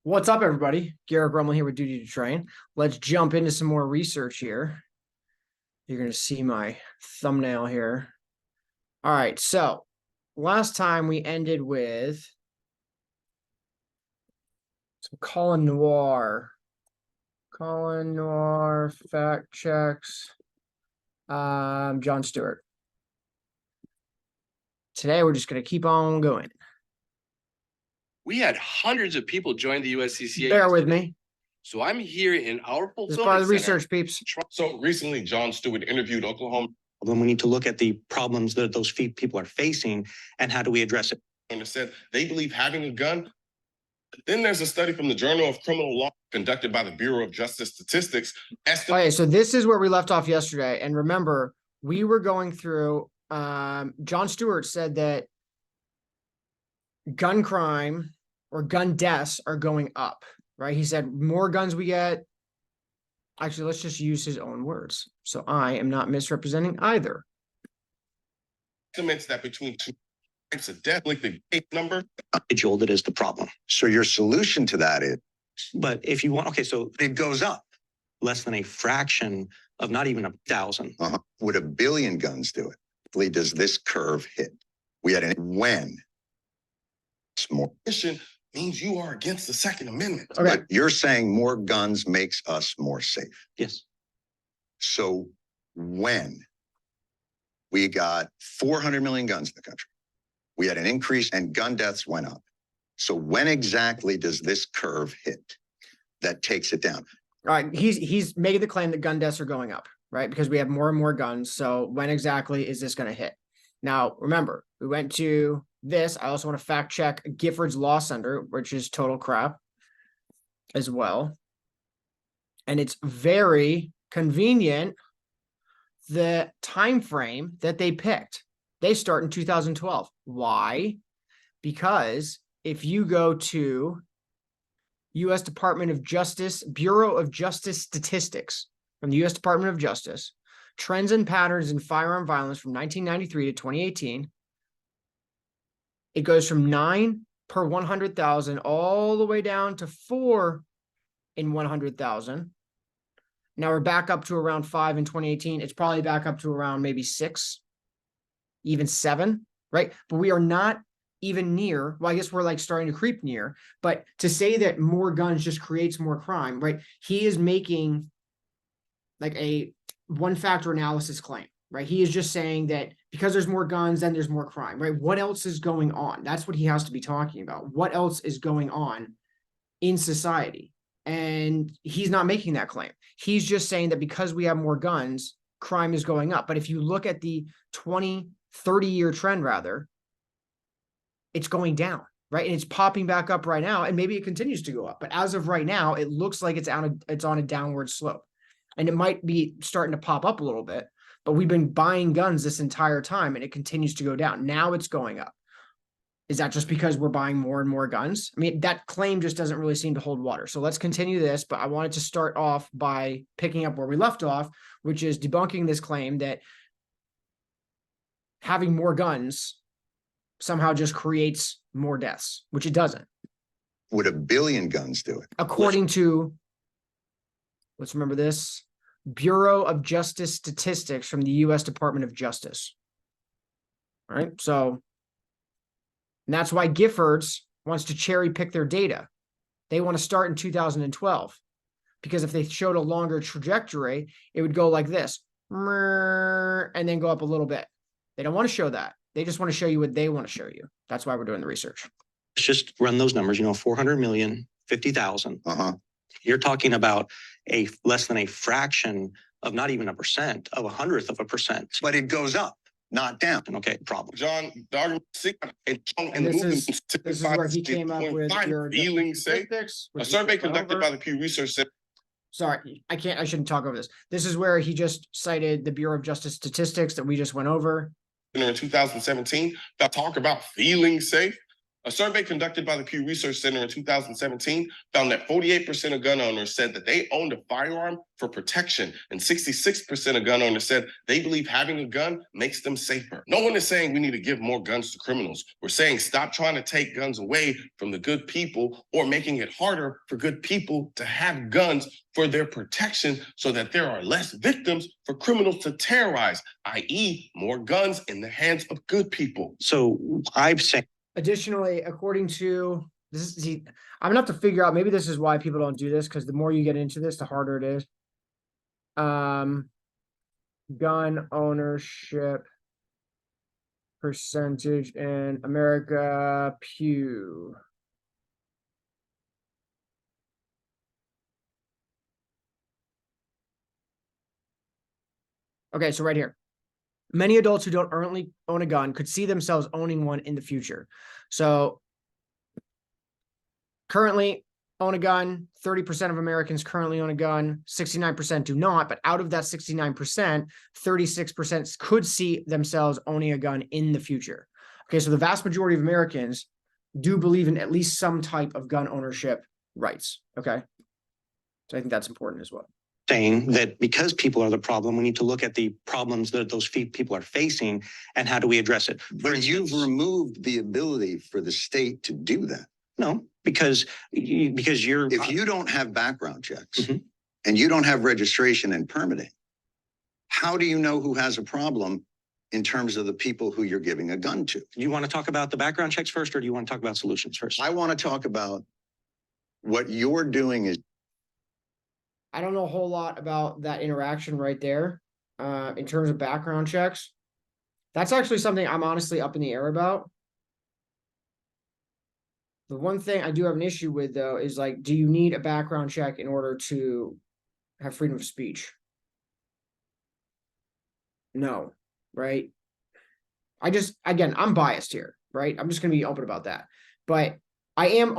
What's up, everybody? Garrett Grumman here with Duty to Train. Let's jump into some more research here. You're going to see my thumbnail here. All right, so last time we ended with some Colin Noir fact checks. Jon Stewart. Today, we're just going to keep on going. We had hundreds of people join the USCCA. Bear with me. So I'm here in our This is part of the research, peeps. So recently, Jon Stewart interviewed Oklahoma. Then we need to look at the problems that those people are facing and how do we address it. And said they believe having a gun. Then there's a study from the Journal of Criminal Law conducted by the Bureau of Justice Statistics. Okay, so this is where we left off yesterday. And remember, we were going through, Jon Stewart said that gun crime or gun deaths are going up, right? He said more guns we get. Actually, let's just use his own words. So I am not misrepresenting either. Estimates that between two types of death, like the number. Joel, that is the problem. So your solution to that is, But if you want, okay, so it goes up. less than a fraction of not even 1,000. Would 1 billion guns do it? Does this curve hit? We had when? It's more. Means you are against the Second Amendment. Okay. But you're saying more guns makes us more safe. Yes. So when we got 400 million guns in the country, we had an increase and gun deaths went up. So when exactly does this curve hit that takes it down? All right, he's making the claim that gun deaths are going up, right? Because we have more and more guns. So when exactly is this going to hit? Now, remember, we went to this. I also want to fact check Giffords Law Center, which is total crap as well. And it's very convenient, the time frame that they picked. They start in 2012. Why? Because if you go to U.S. Department of Justice, Bureau of Justice Statistics from the U.S. Department of Justice, trends and patterns in firearm violence from 1993 to 2018, it goes from 9 per 100,000 all the way down to 4 in 100,000. Now we're back up to around 5 in 2018. It's probably back up to around maybe 6, even 7, right? But we are not even near, well, I guess we're like starting to creep near, but to say that more guns just creates more crime, right? He is making like a one factor analysis claim, right? He is just saying that because there's more guns, then there's more crime, right? What else is going on? That's what he has to be talking about. What else is going on in society? And he's not making that claim. He's just saying that because we have more guns, crime is going up. But if you look at the 20, 30-year trend, rather, it's going down, right? And it's popping back up right now, and maybe it continues to go up. But as of right now, it looks like it's on a downward slope. And it might be starting to pop up a little bit, but we've been buying guns this entire time and it continues to go down. Now it's going up. Is that just because we're buying more and more guns? I mean, that claim just doesn't really seem to hold water. So let's continue this, but I wanted to start off by picking up where we left off, which is debunking this claim that having more guns somehow just creates more deaths, which it doesn't. Would 1 billion guns do it? According to, let's remember this, Bureau of Justice Statistics from the U.S. Department of Justice. All right, so and that's why Giffords wants to cherry pick their data. They want to start in 2012 because if they showed a longer trajectory, it would go like this and then go up a little bit. They don't want to show that. They just want to show you what they want to show you. That's why we're doing the research. Let's just run those numbers, 400 million, 50,000. You're talking about a less than a fraction of not even 1%, of 100th of 1%. But it goes up, not down. Okay, problem. John, the argument And this is where he came up with your feeling safe. A survey conducted by the Pew Research Center. Sorry, I shouldn't talk over this. This is where he just cited the Bureau of Justice Statistics that we just went over. In 2017, that talk about feeling safe. A survey conducted by the Pew Research Center in 2017 found that 48% of gun owners said that they owned a firearm for protection, and 66% of gun owners said they believe having a gun makes them safer. No one is saying we need to give more guns to criminals. We're saying stop trying to take guns away from the good people or making it harder for good people to have guns for their protection so that there are less victims for criminals to terrorize, i.e. more guns in the hands of good people. So I've said, Additionally, according to this is see, I'm gonna have to figure out, maybe this is why people don't do this, because the more you get into this, the harder it is. Gun ownership percentage in America, Pew. Okay, so right here. Many adults who don't currently own a gun could see themselves owning one in the future. So currently own a gun, 30% of Americans currently own a gun, 69% do not, but out of that 69%, 36% could see themselves owning a gun in the future. Okay, so the vast majority of Americans do believe in at least some type of gun ownership rights, okay? So I think that's important as well. saying that because people are the problem, we need to look at the problems that those people are facing and how do we address it. But you've removed the ability for the state to do that. No, because you're. If you don't have background checks Mhm. and you don't have registration and permitting, how do you know who has a problem in terms of the people who you're giving a gun to? You want to talk about the background checks first, or do you want to talk about solutions first? I want to talk about what you're doing is I don't know a whole lot about that interaction right there, in terms of background checks. That's actually something I'm honestly up in the air about. The one thing I do have an issue with, though, is like, do you need a background check in order to have freedom of speech? No, right? Again, I'm biased here, right? I'm just going to be open about that. But I'm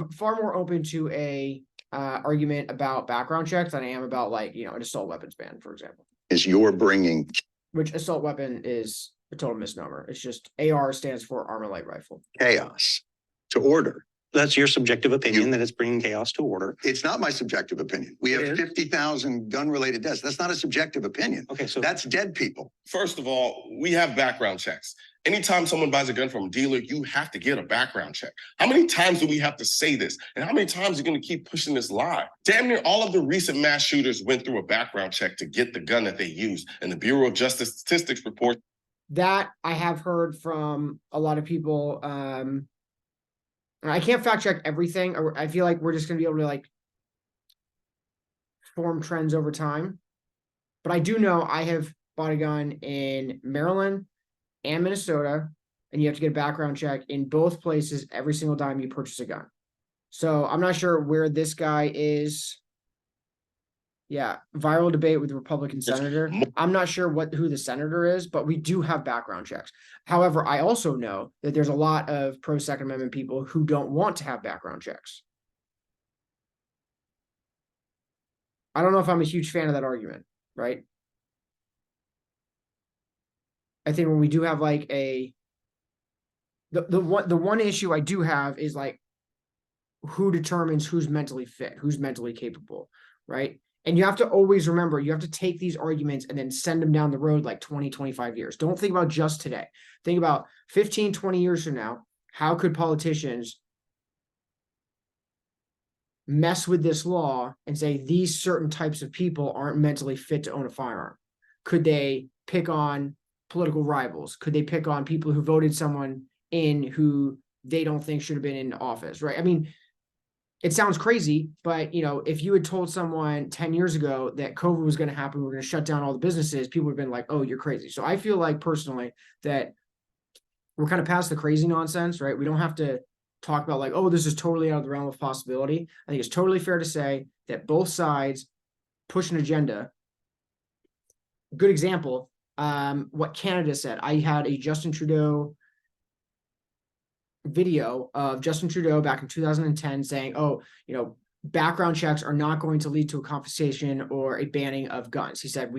far more open to a argument about background checks than I am about, like, an assault weapons ban, for example. you're bringing Which assault weapon is a total misnomer. It's just AR stands for armor light rifle. chaos to order. That's your subjective opinion that it's bringing chaos to order. It's not my subjective opinion. We It have is. 50,000 gun-related deaths. That's not a subjective opinion. Okay, so That's dead people. First of all, we have background checks. Anytime someone buys a gun from a dealer, you have to get a background check. How many times do we have to say this? And how many times are you going to keep pushing this lie? Damn near all of the recent mass shooters went through a background check to get the gun that they used. And the Bureau of Justice Statistics report That I have heard from a lot of people. I can't fact check everything. I feel like we're just going to be able to, like, form trends over time. But I do know I have bought a gun in Maryland and Minnesota, and you have to get a background check in both places every single time you purchase a gun. So I'm not sure where this guy is. Yeah, viral debate with the Republican senator. I'm not sure who the senator is, but we do have background checks. However, I also know that there's a lot of pro-Second Amendment people who don't want to have background checks. I don't know if I'm a huge fan of that argument, right? I think when we do have like the one issue I do have is, like, who determines who's mentally fit, who's mentally capable, right? And you have to always remember, you have to take these arguments and then send them down the road like 20, 25 years. Don't think about just today. Think about 15, 20 years from now. How could politicians mess with this law and say these certain types of people aren't mentally fit to own a firearm? Could they pick on political rivals? Could they pick on people who voted someone in who they don't think should have been in office, right? I mean, it sounds crazy, but if you had told someone 10 years ago that COVID was going to happen, we're going to shut down all the businesses, people would have been like, oh, you're crazy. So I feel like personally that we're kind of past the crazy nonsense, right? We don't have to talk about like, oh, this is totally out of the realm of possibility. I think it's totally fair to say that both sides push an agenda. Good example, what Canada said. I had a Justin Trudeau video of Justin Trudeau back in 2010 saying, oh, background checks are not going to lead to a confiscation or a banning of guns. He said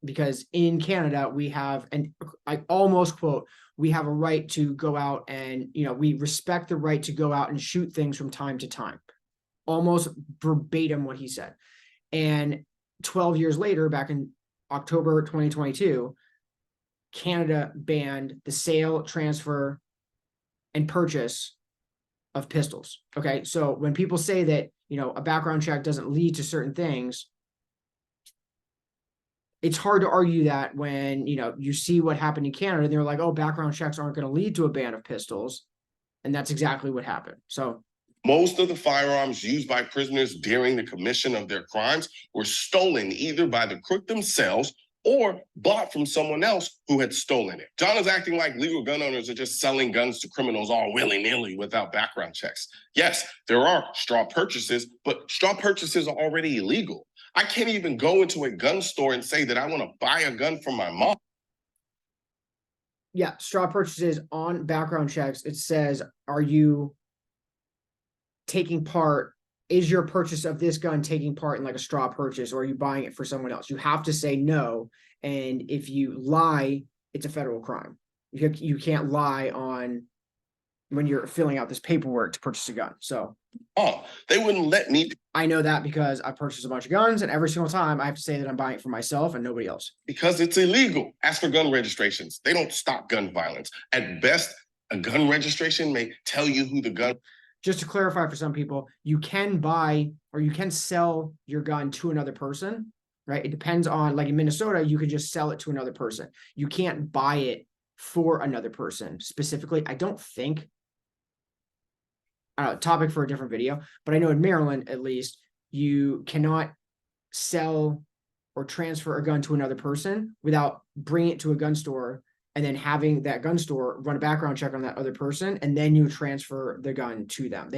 because in Canada we have, and I almost quote, we have a right to go out and, we respect the right to go out and shoot things from time to time. Almost verbatim what he said. And 12 years later, back in October 2022, Canada banned the sale, transfer, and purchase of pistols. Okay. So when people say that, a background check doesn't lead to certain things, it's hard to argue that when, you see what happened in Canada, and they're like, oh, background checks aren't going to lead to a ban of pistols. And that's exactly what happened. So Most of the firearms used by prisoners during the commission of their crimes were stolen either by the crook themselves or bought from someone else who had stolen it. John is acting like legal gun owners are just selling guns to criminals all willy-nilly without background checks. Yes, there are straw purchases, but straw purchases are already illegal. I can't even go into a gun store and say that I want to buy a gun from my mom. yeah, straw purchases on background checks. It says, are you taking part? Is your purchase of this gun taking part in like a straw purchase, or are you buying it for someone else? You have to say no. And if you lie, it's a federal crime. You can't lie on when you're filling out this paperwork to purchase a gun. So They wouldn't let me I know that because I purchased a bunch of guns, and every single time I have to say that I'm buying it for myself and nobody else. because it's illegal. As for gun registrations, they don't stop gun violence. At best, a gun registration may tell you who the gun. Just to clarify for some people, you can buy or you can sell your gun to another person, right? It depends on, like in Minnesota, you could just sell it to another person. You can't buy it for another person specifically. I don't think, topic for a different video, but I know in Maryland, at least, you cannot sell or transfer a gun to another person without bringing it to a gun store and then having that gun store run a background check on that other person, and then you transfer the gun to them.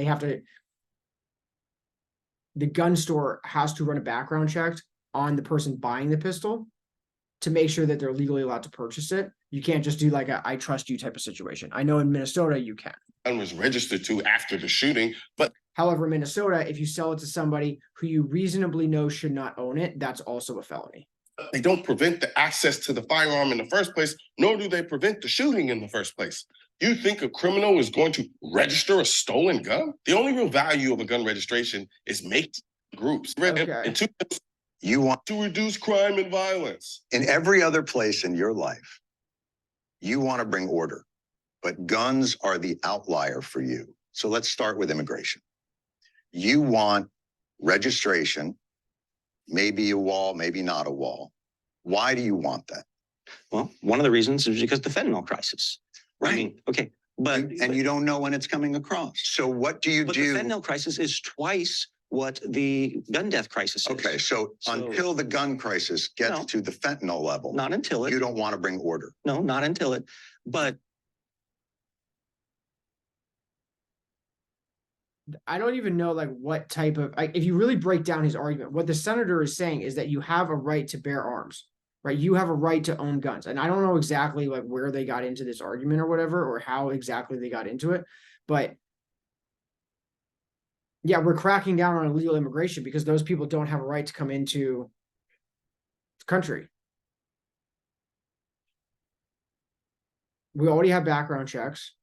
The gun store has to run a background check on the person buying the pistol to make sure that they're legally allowed to purchase it. You can't just do like a I trust you type of situation. I know in Minnesota you can. Gun was registered to after the shooting, but However, in Minnesota, if you sell it to somebody who you reasonably know should not own it, that's also a felony. they don't prevent the access to the firearm in the first place, nor do they prevent the shooting in the first place. You think a criminal is going to register a stolen gun? The only real value of a gun registration is making groups. Okay. And two, You want, to reduce crime and violence. in every other place in your life, you want to bring order, but guns are the outlier for you. So let's start with immigration. You want registration, maybe a wall, maybe not a wall. Why do you want that? Well, one of the reasons is because the fentanyl crisis. I Right. mean, okay, but And you don't know when it's coming across. So what do you but the do? fentanyl crisis is twice what the gun death crisis is. Okay, so until the gun crisis gets No. to the fentanyl level, Not until it. you don't want to bring order. No, not until it. But I don't even know like what type of, if you really break down his argument, what the senator is saying is that you have a right to bear arms, right? You have a right to own guns. And I don't know exactly like where they got into this argument or whatever, or how exactly they got into it, but yeah, we're cracking down on illegal immigration because those people don't have a right to come into the country. We already have background checks.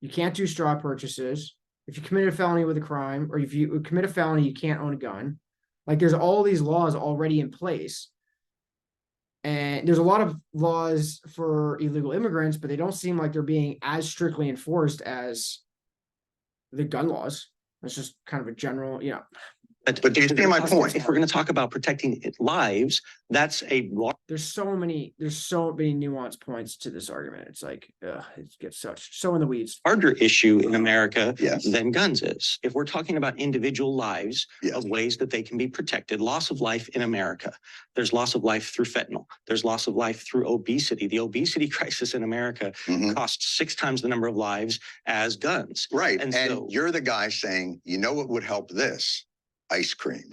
You can't do straw purchases. If you commit a felony with a crime, or if you commit a felony, you can't own a gun. Like there's all these laws already in place. And there's a lot of laws for illegal immigrants, but they don't seem like they're being as strictly enforced as the gun laws. It's just kind of a general, But do you see my point? If we're going to talk about protecting lives, that's a large there's so many nuanced points to this argument. It's like, it gets so in the weeds. larger issue in America Yes. than guns is. If we're talking about individual lives Yes. of ways that they can be protected, loss of life in America, there's loss of life through fentanyl. There's loss of life through obesity. The obesity crisis in America Mhm. costs 6 times the number of lives as guns. Right. And And so- you're the guy saying, you know what would help this? Ice cream.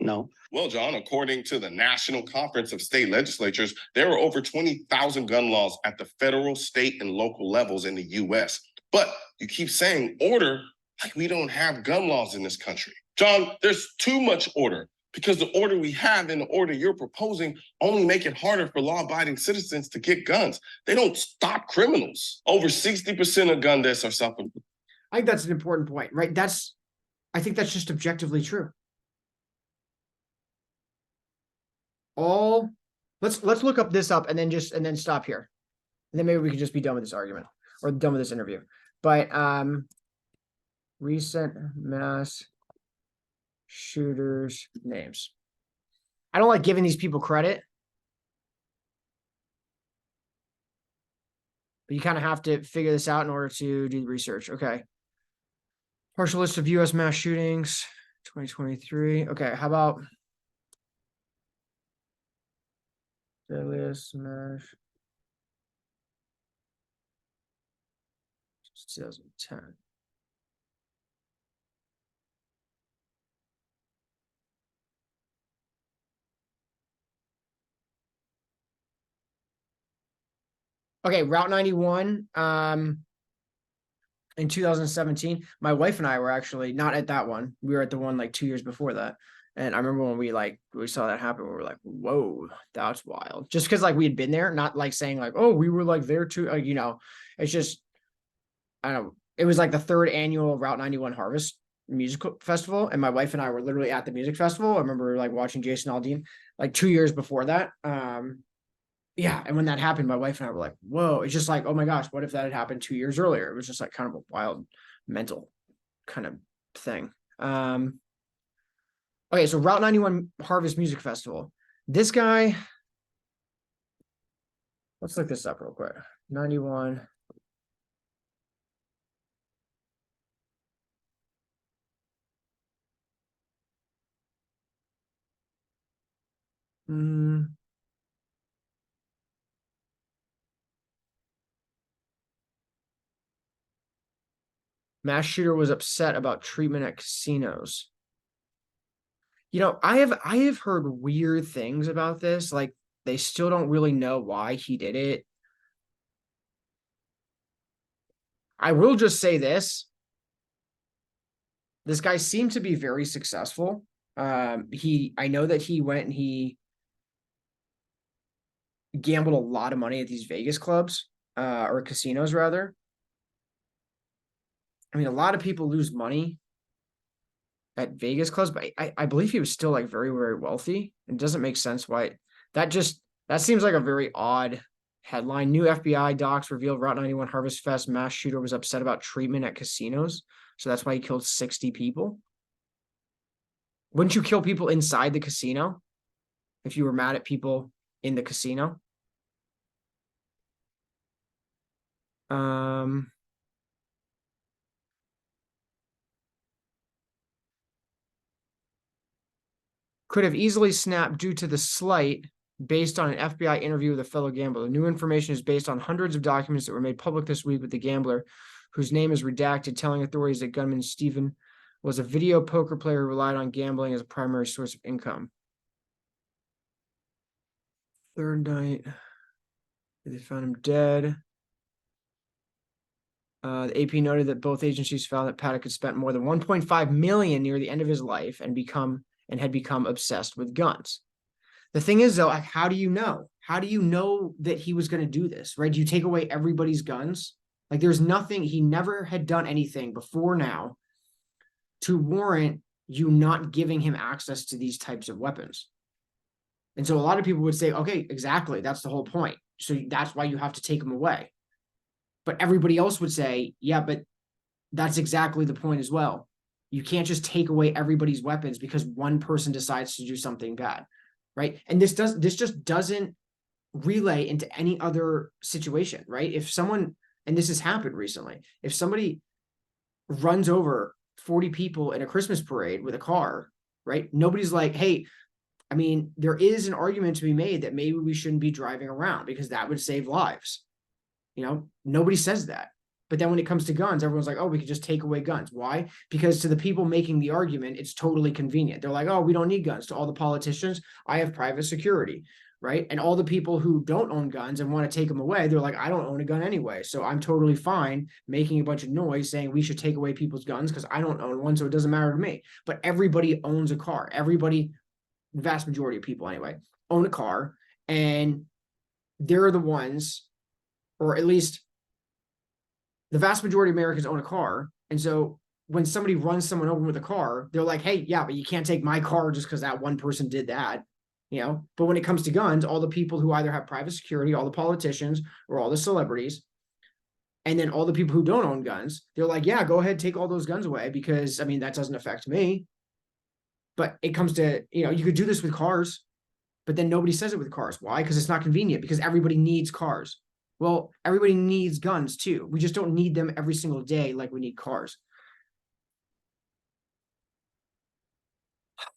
No, Well, John, according to the National Conference of State Legislatures, there are over 20,000 gun laws at the federal, state, and local levels in the US. But you keep saying order like we don't have gun laws in this country. John, there's too much order. Because the order we have and the order you're proposing only make it harder for law-abiding citizens to get guns. They don't stop criminals. Over 60% of gun deaths are self-inflicted. I think that's an important point, right? I think that's just objectively true. Let's look up this up and then stop here. And then maybe we could just be done with this argument or done with this interview. But recent mass shooters names. I don't like giving these people credit. But you kind of have to figure this out in order to do the research. Okay. Partial list of US mass shootings, 2023. Okay, how about deadliest mass 2010. Okay, Route 91. In 2017, my wife and I were actually not at that one. We were at the one like 2 years before that. And I remember when we saw that happen, we were like, whoa, that's wild. Just because like we had been there, not like saying like, oh, we were like there too. You know, it's just, I don't know. It was like the 3rd annual Route 91 Harvest Music Festival. And my wife and I were literally at the music festival. I remember like watching Jason Aldean like 2 years before that. Yeah, and when that happened, my wife and I were like, whoa, it's just like, oh my gosh, what if that had happened 2 years earlier? It was just like kind of a wild mental kind of thing. Okay, so Route 91 Harvest Music Festival. This guy, let's look this up real quick. 91. Mass shooter was upset about treatment at casinos. You know, I have heard weird things about this. Like they still don't really know why he did it. I will just say this. This guy seemed to be very successful. I know that he went and he gambled a lot of money at these Vegas clubs, or casinos rather. I mean, a lot of people lose money at Vegas clubs, but I believe he was still like very, very wealthy. It doesn't make sense why that seems like a very odd headline. New FBI docs reveal Route 91 Harvest Fest mass shooter was upset about treatment at casinos. So that's why he killed 60 people. Wouldn't you kill people inside the casino if you were mad at people in the casino? Could have easily snapped due to the slight based on an FBI interview with a fellow gambler. New information is based on hundreds of documents that were made public this week with the gambler, whose name is redacted, telling authorities that gunman Stephen was a video poker player who relied on gambling as a primary source of income. Third night, they found him dead. The AP noted that both agencies found that Paddock had spent more than 1.5 million near the end of his life and had become obsessed with guns. The thing is, though, how do you know? How do you know that he was going to do this, right? Do you take away everybody's guns? Like, there's nothing, he never had done anything before now to warrant you not giving him access to these types of weapons. And so a lot of people would say, okay, exactly, that's the whole point. So that's why you have to take them away. But everybody else would say, yeah, but that's exactly the point as well. You can't just take away everybody's weapons because one person decides to do something bad, right? And this just doesn't relay into any other situation, right? If someone, and this has happened recently, if somebody runs over 40 people in a Christmas parade with a car, right? Nobody's like, hey, I mean, there is an argument to be made that maybe we shouldn't be driving around because that would save lives. You know, nobody says that. But then when it comes to guns, everyone's like, oh, we could just take away guns. Why? Because to the people making the argument, it's totally convenient. They're like, oh, we don't need guns. To all the politicians, I have private security, right? And all the people who don't own guns and want to take them away, they're like, I don't own a gun anyway. So I'm totally fine making a bunch of noise saying we should take away people's guns because I don't own one, so it doesn't matter to me. But everybody owns a car. Everybody the vast majority of people anyway, own a car, and they're the ones, or at least the vast majority of Americans own a car. And so when somebody runs someone over with a car, they're like, hey, yeah, but you can't take my car just because that one person did that. But when it comes to guns, all the people who either have private security, all the politicians or all the celebrities, and then all the people who don't own guns, they're like, yeah, go ahead, take all those guns away because, I mean, that doesn't affect me. But it comes to, you could do this with cars, but then nobody says it with cars. Why? Because it's not convenient, because everybody needs cars. Well, everybody needs guns too. We just don't need them every single day like we need cars.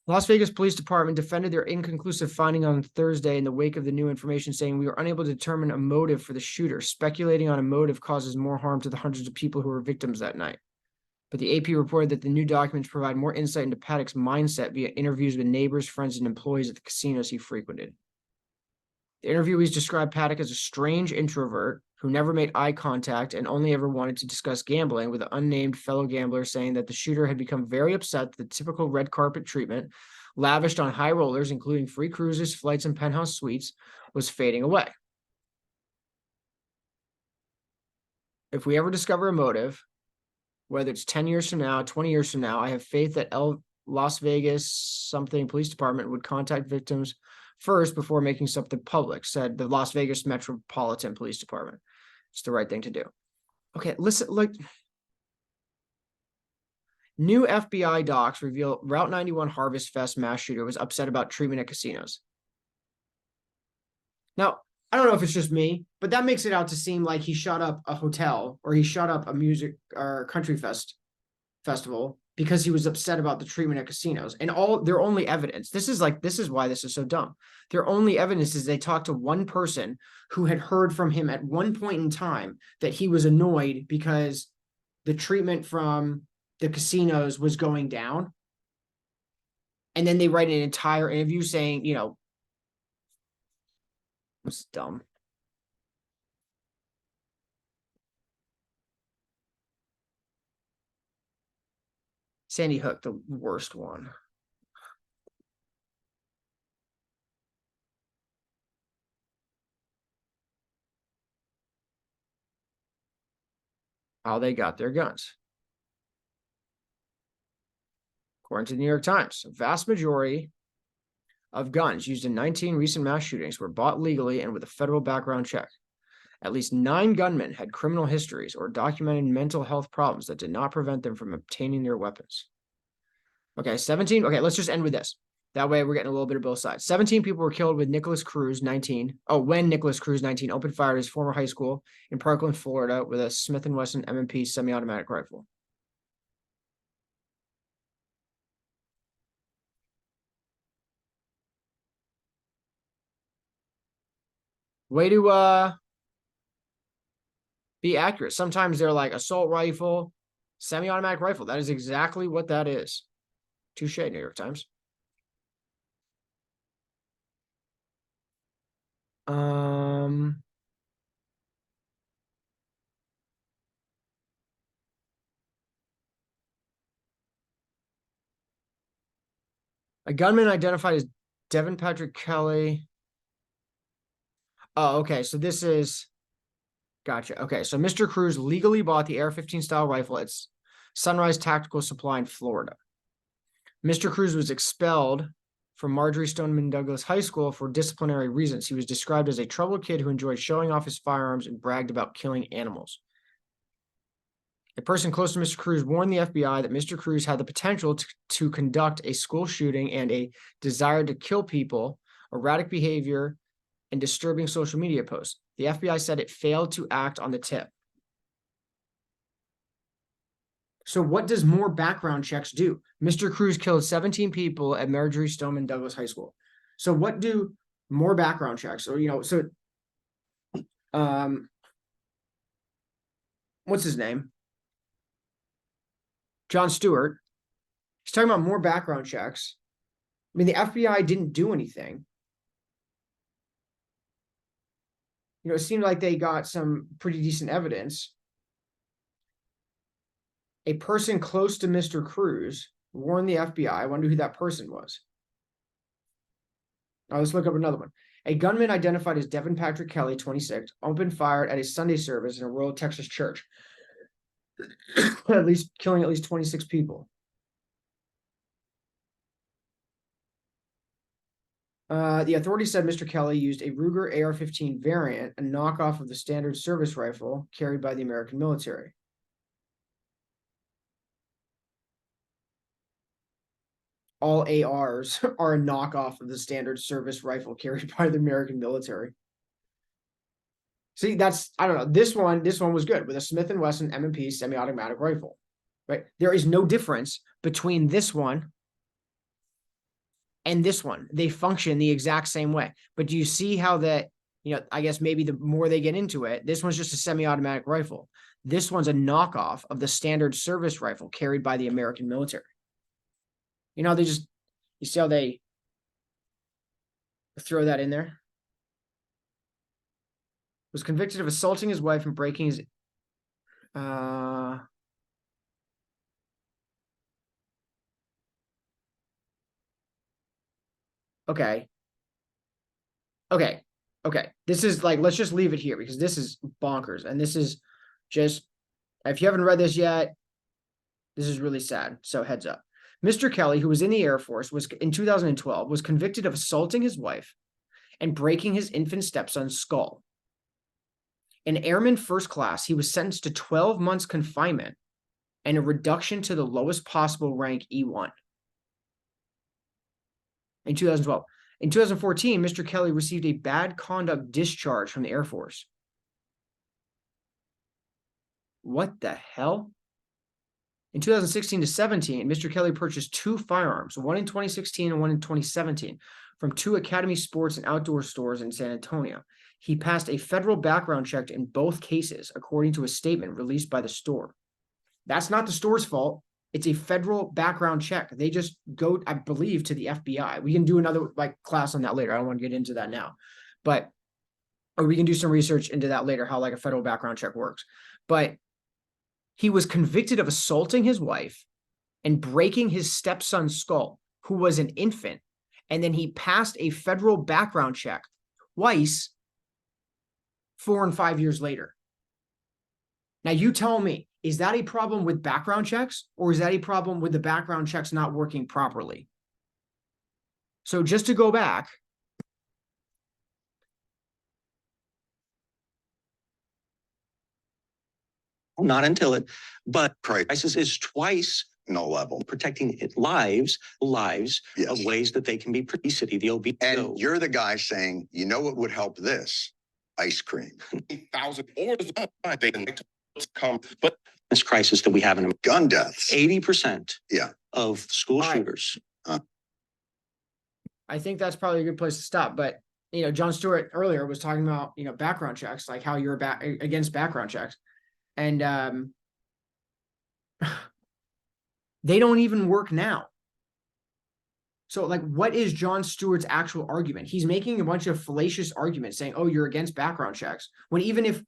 Las Vegas Police Department defended their inconclusive finding on Thursday in the wake of the new information, saying we were unable to determine a motive for the shooter. Speculating on a motive causes more harm to the hundreds of people who were victims that night. But the AP reported that the new documents provide more insight into Paddock's mindset via interviews with neighbors, friends, and employees at the casinos he frequented. The interviewees described Paddock as a strange introvert who never made eye contact and only ever wanted to discuss gambling, with an unnamed fellow gambler saying that the shooter had become very upset that the typical red carpet treatment lavished on high rollers, including free cruises, flights, and penthouse suites, was fading away. If we ever discover a motive, whether it's 10 years from now, 20 years from now, I have faith that Las Vegas something police department would contact victims first before making something public, said the Las Vegas Metropolitan Police Department. It's the right thing to do. Okay, listen, new FBI docs reveal Route 91 Harvest Fest mass shooter was upset about treatment at casinos. Now, I don't know if it's just me, but that makes it out to seem like he shot up a hotel or he shot up a music or country festival because he was upset about the treatment at casinos. And their only evidence, this is why this is so dumb. Their only evidence is they talked to one person who had heard from him at one point in time that he was annoyed because the treatment from the casinos was going down. And then they write an entire interview saying, it's dumb. Sandy Hook, the worst one. How they got their guns. According to the New York Times, a vast majority of guns used in 19 recent mass shootings were bought legally and with a federal background check. At least 9 gunmen had criminal histories or documented mental health problems that did not prevent them from obtaining their weapons. Okay, 17. Okay, let's just end with this. That way we're getting a little bit of both sides. 17 people were killed with Nicholas Cruz, 19. Oh, when Nicholas Cruz, 19, opened fire at his former high school in Parkland, Florida with a Smith & Wesson M&P semi-automatic rifle. Way to be accurate. Sometimes they're like assault rifle, semi-automatic rifle. That is exactly what that is. Touche, New York Times. A gunman identified as Devin Patrick Kelly. Oh, okay. So this is, gotcha. Okay. So Mr. Cruz legally bought the AR-15 style rifle at Sunrise Tactical Supply in Florida. Mr. Cruz was expelled from Marjorie Stoneman Douglas High School for disciplinary reasons. He was described as a troubled kid who enjoyed showing off his firearms and bragged about killing animals. A person close to Mr. Cruz warned the FBI that Mr. Cruz had the potential to conduct a school shooting and a desire to kill people, erratic behavior, and disturbing social media posts. The FBI said it failed to act on the tip. So what does more background checks do? Mr. Cruz killed 17 people at Marjorie Stoneman Douglas High School. So what do more background checks? Or, what's his name? Jon Stewart. He's talking about more background checks. I mean, the FBI didn't do anything. It seemed like they got some pretty decent evidence. A person close to Mr. Cruz warned the FBI. I wonder who that person was. Now let's look up another one. A gunman identified as Devin Patrick Kelly, 26, opened fire at a Sunday service in a rural Texas church, killing at least 26 people. The authorities said Mr. Kelly used a Ruger AR-15 variant, a knockoff of the standard service rifle carried by the American military. All ARs are a knockoff of the standard service rifle carried by the American military. See, I don't know. This one was good with a Smith & Wesson M&P semi-automatic rifle, right? There is no difference between this one and this one. They function the exact same way. But do you see how that, I guess maybe the more they get into it, this one's just a semi-automatic rifle. This one's a knockoff of the standard service rifle carried by the American military. You see how they throw that in there? Was convicted of assaulting his wife and breaking his Okay. This is like, let's just leave it here because this is bonkers. And this is just, if you haven't read this yet, this is really sad. So heads up. Mr. Kelly, who was in the Air Force, was in 2012, was convicted of assaulting his wife and breaking his infant stepson's skull. An airman first class, he was sentenced to 12 months confinement and a reduction to the lowest possible rank E1. In 2012. In 2014, Mr. Kelly received a bad conduct discharge from the Air Force. What the hell? In 2016 to 17, Mr. Kelly purchased 2 firearms, one in 2016 and one in 2017, from 2 Academy Sports and Outdoor stores in San Antonio. He passed a federal background check in both cases, according to a statement released by the store. That's not the store's fault. It's a federal background check. They just go, I believe, to the FBI. We can do another class on that later. I don't want to get into that now, or we can do some research into that later, how a federal background check works. But he was convicted of assaulting his wife and breaking his stepson's skull, who was an infant. And then he passed a federal background check twice, 4 and 5 years later. Now you tell me, is that a problem with background checks, or is that a problem with the background checks not working properly? So just to go back, not until it, but Right. crisis is twice No level. protecting lives Yes. of ways that they can be pretty city, the OB. And you're the guy saying, you know what would help this? Ice cream. 1,000 orders they come, but this crisis that we have in Gun deaths. 80% Yeah. of school All right. shooters. I think that's probably a good place to stop. But, John Stewart earlier was talking about, background checks, like how you're against background checks. And they don't even work now. So what is John Stewart's actual argument? He's making a bunch of fallacious arguments saying, oh, you're against background checks. When even if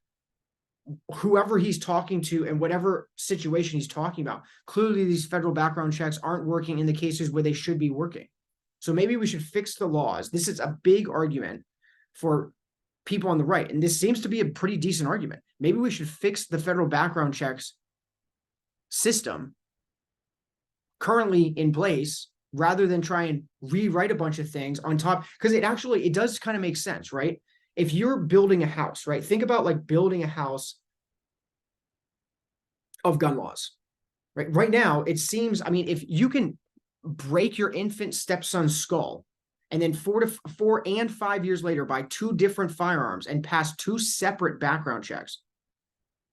whoever he's talking to and whatever situation he's talking about, clearly these federal background checks aren't working in the cases where they should be working. So maybe we should fix the laws. This is a big argument for people on the right. And this seems to be a pretty decent argument. Maybe we should fix the federal background checks system currently in place rather than try and rewrite a bunch of things on top, because it does kind of make sense, right? If you're building a house, right? Think about building a house of gun laws, right? Right now, it seems, if you can break your infant stepson's skull and then 4 and 5 years later buy 2 different firearms and pass 2 separate background checks,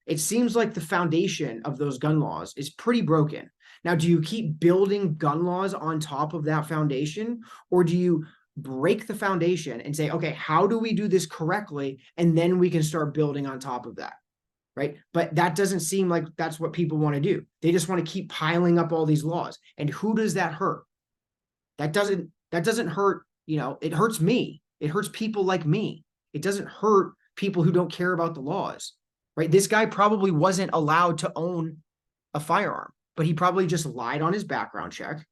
it seems like the foundation of those gun laws is pretty broken. Now, do you keep building gun laws on top of that foundation, or do you break the foundation and say, okay, how do we do this correctly? And then we can start building on top of that, right? But that doesn't seem like that's what people want to do. They just want to keep piling up all these laws. And who does that hurt? That doesn't hurt, it hurts me. It hurts people like me. It doesn't hurt people who don't care about the laws, right? This guy probably wasn't allowed to own a firearm, but he probably just lied on his background check.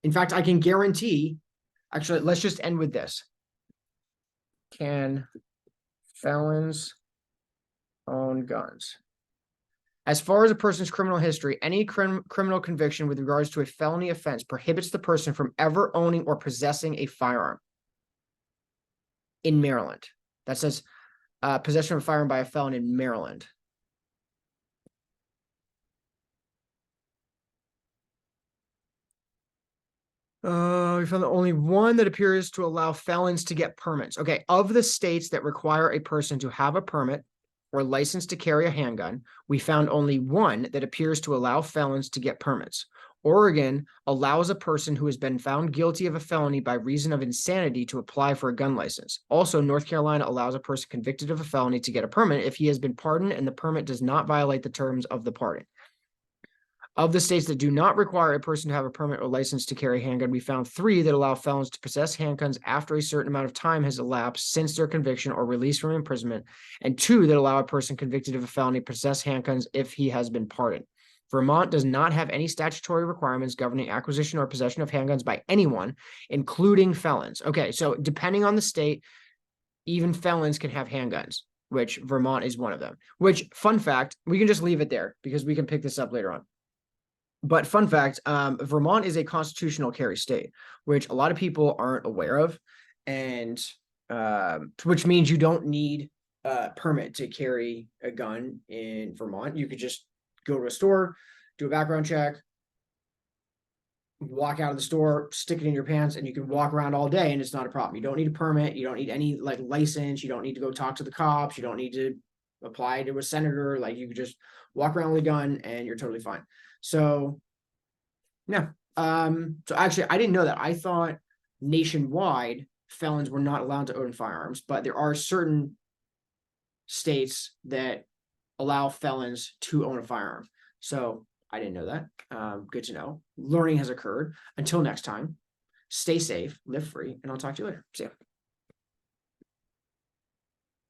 In fact, I can guarantee Actually, let's just end with this. Can felons own guns? As far as a person's criminal history, any criminal conviction with regards to a felony offense prohibits the person from ever owning or possessing a firearm. In Maryland, that says possession of a firearm by a felon in Maryland. We found the only one that appears to allow felons to get permits. Okay, of the states that require a person to have a permit or license to carry a handgun, we found only one that appears to allow felons to get permits. Oregon allows a person who has been found guilty of a felony by reason of insanity to apply for a gun license. Also, North Carolina allows a person convicted of a felony to get a permit if he has been pardoned and the permit does not violate the terms of the pardon. Of the states that do not require a person to have a permit or license to carry a handgun, we found 3 that allow felons to possess handguns after a certain amount of time has elapsed since their conviction or release from imprisonment, and 2 that allow a person convicted of a felony to possess handguns if he has been pardoned. Vermont does not have any statutory requirements governing acquisition or possession of handguns by anyone, including felons. Okay, so depending on the state, even felons can have handguns, which Vermont is one of them. Which, fun fact, we can just leave it there because we can pick this up later on. But fun fact, Vermont is a constitutional carry state, which a lot of people aren't aware of, and which means you don't need a permit to carry a gun in Vermont. You could just go to a store, do a background check, walk out of the store, stick it in your pants, and you can walk around all day, and it's not a problem. You don't need a permit. You don't need any like license. You don't need to go talk to the cops. You don't need to apply to a senator. Like you could just walk around with a gun, and you're totally fine. So, yeah. So actually, I didn't know that. I thought nationwide felons were not allowed to own firearms, but there are certain states that allow felons to own a firearm. So I didn't know that. Good to know. Learning has occurred. Until next time, stay safe, live free, and I'll talk to you later. See ya.